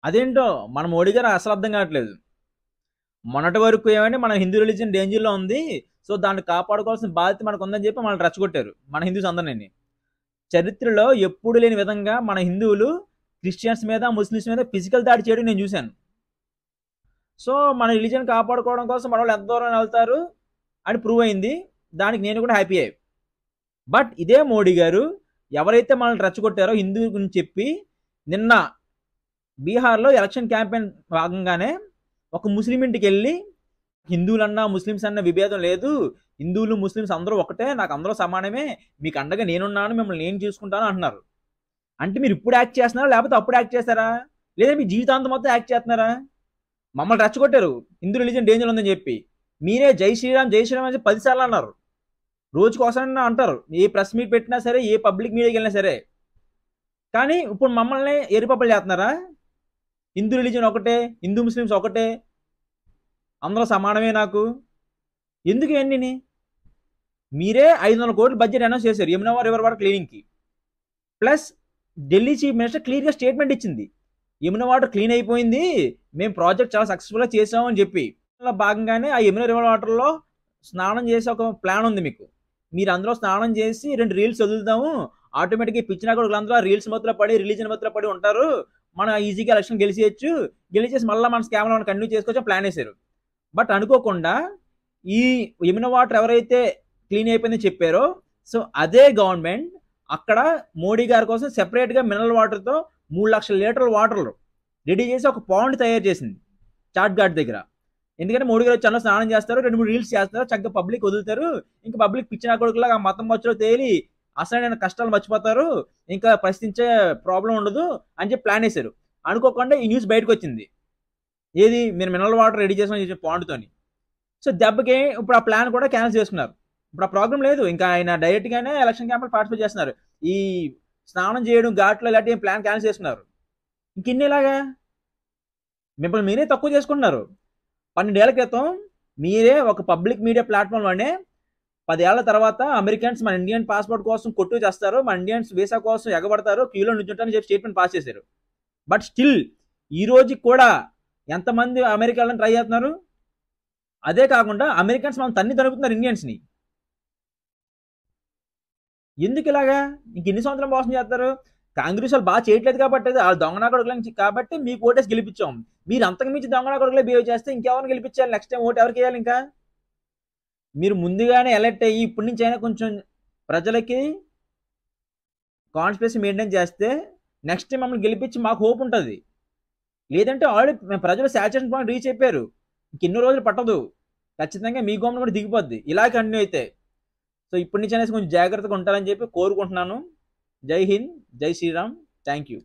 అదేంటో మన మోడీ గారు అసలు అర్థం కావట్లేదు. మొన్నటి వరకు ఏమంటే మన హిందూ రిలీజియన్ డేంజర్లో ఉంది, సో దాన్ని కాపాడుకోవాల్సిన బాధ్యత మనకు ఉందని చెప్పి మనల్ని రెచ్చగొట్టారు మన హిందూస్ అందరినీ. చరిత్రలో ఎప్పుడు లేని విధంగా మన హిందువులు క్రిస్టియన్స్ మీద, ముస్లిమ్స్ మీద ఫిజికల్ దాడి చేయడం నేను చూశాను. సో మన రిలీజియన్ కాపాడుకోవడం కోసం మన వాళ్ళు ఎంత దూరం వెళ్తారు అని ప్రూవ్ అయింది. దానికి నేను కూడా హ్యాపీ అయ్యి. బట్ ఇదే మోడీ గారు ఎవరైతే మనల్ని రెచ్చగొట్టారో హిందూ గురించి చెప్పి, నిన్న బీహార్లో ఎలక్షన్ క్యాంపెయిన్ భాగంగానే ఒక ముస్లిం ఇంటికి వెళ్ళి హిందువులన్నా ముస్లిమ్స్ అన్న విభేదం లేదు, హిందువులు ముస్లిమ్స్ అందరూ ఒకటే, నాకు అందరూ సమానమే, మీకు అండగా నేనున్నాను, మిమ్మల్ని నేను చూసుకుంటాను అంటున్నారు. అంటే మీరు ఇప్పుడు యాక్ట్ చేస్తున్నారా లేకపోతే అప్పుడు యాక్ట్ చేస్తారా, లేదా మీ జీవితాంతం మొత్తం యాక్ట్ చేస్తున్నారా? మమ్మల్ని రెచ్చగొట్టారు హిందూ రిలీజియన్ డేంజర్ ఉందని చెప్పి, మీరే జై శ్రీరామ్ జై శ్రీరామ్ అని 10 సార్లు అన్నారు. రోజుకోసారి అంటారు, ఏ ప్రెస్ మీట్ పెట్టినా సరే, ఏ పబ్లిక్ మీడియాకి వెళ్ళినా సరే. కానీ ఇప్పుడు మమ్మల్ని ఎరిపప్పులు చేస్తున్నారా? హిందూ రిలీజియన్ ఒకటే, హిందూ ముస్లిమ్స్ ఒకటే, అందరూ సమానమే నాకు. ఎందుకు ఇవన్నీ? మీరే 500 కోట్ల బడ్జెట్ అనౌన్స్ చేశారు యమునా రివర్ వాటర్ క్లీనింగ్కి. ప్లస్ ఢిల్లీ చీఫ్ మినిస్టర్ క్లియర్గా స్టేట్మెంట్ ఇచ్చింది, యమునా వాటర్ క్లీన్ అయిపోయింది, మేము ప్రాజెక్ట్ చాలా సక్సెస్ఫుల్గా చేసామని చెప్పి. భాగంగానే ఆ యమునా రివర్ వాటర్లో స్నానం చేసే ఒక ప్లాన్ ఉంది మీకు. మీరు అందులో స్నానం చేసి 2 రీల్స్ వదులుతాము, ఆటోమేటిక్గా పిచ్చిన కొడుకులందరూ ఆ రీల్స్ మధ్యలో పడి, రిలీజన్ మధ్యలో పడి ఉంటారు, మనం ఈజీగా ఎలక్షన్ గెలిచేయచ్చు, గెలిచేసి మళ్ళీ మన స్కామ్లో మనం కంటిన్యూ చేసుకోవచ్చు ప్లాన్ వేశారు. బట్ అనుకోకుండా ఈ యమునా వాటర్ ఎవరైతే క్లీన్ అయిపోయిందని చెప్పారో, సో అదే గవర్నమెంట్ అక్కడ మోడీ గారి కోసం సెపరేట్గా మినరల్ వాటర్తో 3 లక్షల లీటర్ల వాటర్లు రెడీ చేసి ఒక పాండ్ తయారు చేసింది చాట్ ఘాట్ దగ్గర. ఎందుకంటే మోడీ గారు వచ్చి స్నానం చేస్తారు, 2-3 రీల్స్ చేస్తారు, చక్కగా పబ్లిక్ వదులుతారు, ఇంకా పబ్లిక్ పిచ్చిన కొడుకులాగా ఆ మతం మధ్యలో తేలి అసలైన కష్టాలు మర్చిపోతారు, ఇంకా ప్రశ్నించే ప్రాబ్లం ఉండదు అని చెప్పి ప్లాన్ వేశారు. అనుకోకుండా ఈ న్యూస్ బయటకు వచ్చింది, ఏది మీరు మినరల్ వాటర్ రెడీ చేసామని చెప్పి పాండ్తోని. సో దెబ్బకి ఇప్పుడు ఆ ప్లాన్ కూడా క్యాన్సిల్ చేసుకున్నారు. ఇప్పుడు ఆ ప్రాబ్లం లేదు, ఇంకా ఆయన డైరెక్ట్గానే ఎలక్షన్ క్యాంపెయిన్ పార్టిసిపేట్ చేస్తున్నారు. ఈ స్నానం చేయడం ఘాట్లో ఇలాంటి ప్లాన్ క్యాన్సిల్ చేసుకున్నారు. ఇంకెన్నిలాగా మిమ్మల్ని మీరే తక్కువ చేసుకుంటున్నారు. 12 ఏళ్ల క్రితం మీరే ఒక పబ్లిక్ మీడియా ప్లాట్ఫామ్లోనే 10 ఏళ్ల తర్వాత అమెరికన్స్ మన ఇండియన్ పాస్పోర్ట్ కోసం కొట్టు చేస్తారు, మన ఇండియన్స్ వీసా కోసం ఎగబడతారు, క్యూలో నుంచుంటారని చెప్పి స్టేట్మెంట్ పాస్ చేశారు. బట్ స్టిల్ ఈ రోజుకి కూడా ఎంతమంది అమెరికాలను ట్రై చేస్తున్నారు? అదే కాకుండా అమెరికన్స్ మనం తరుపుతున్నారు ఇండియన్స్ని. ఎందుకు ఇలాగా? ఇంకెన్ని సంవత్సరం మోసం చేస్తారు? కాంగ్రెస్ వాళ్ళు బాగా చేయట్లేదు కాబట్టి, వాళ్ళు దొంగనా కొడుకులు కాబట్టి మీకు ఓటేసి గెలిపించాం. మీరు అంతకు మించి దొంగనా కొడుకులే బిహేవ్ చేస్తే ఇంకెవరిని గెలిపించాలి? నెక్స్ట్ టైం ఓటు ఎవరికి వేయాలి? ఇంకా మీరు ముందుగానే ఎలక్ట్ అయ్యి ఇప్పటి నుంచి అయినా కొంచెం ప్రజలకి కాన్స్పిరసీ మెయింటైన్ చేస్తే నెక్స్ట్ టైం మమ్మల్ని గెలిపించి మాకు హోప్ ఉంటుంది. లేదంటే ఆల్రెడీ మేము ప్రజలు సాచురేషన్ పాయింట్ రీచ్ అయిపోయారు, ఇంకెన్నో రోజులు పట్టదు, ఖచ్చితంగా మీ గవర్నమెంట్ కూడా దిగిపోద్ది ఇలా కంటిన్యూ అయితే. సో ఇప్పటి నుంచి అనేసి కొంచెం జాగ్రత్తగా ఉంటారని చెప్పి కోరుకుంటున్నాను. జై హింద్, జై శ్రీరామ్, థ్యాంక్ యూ.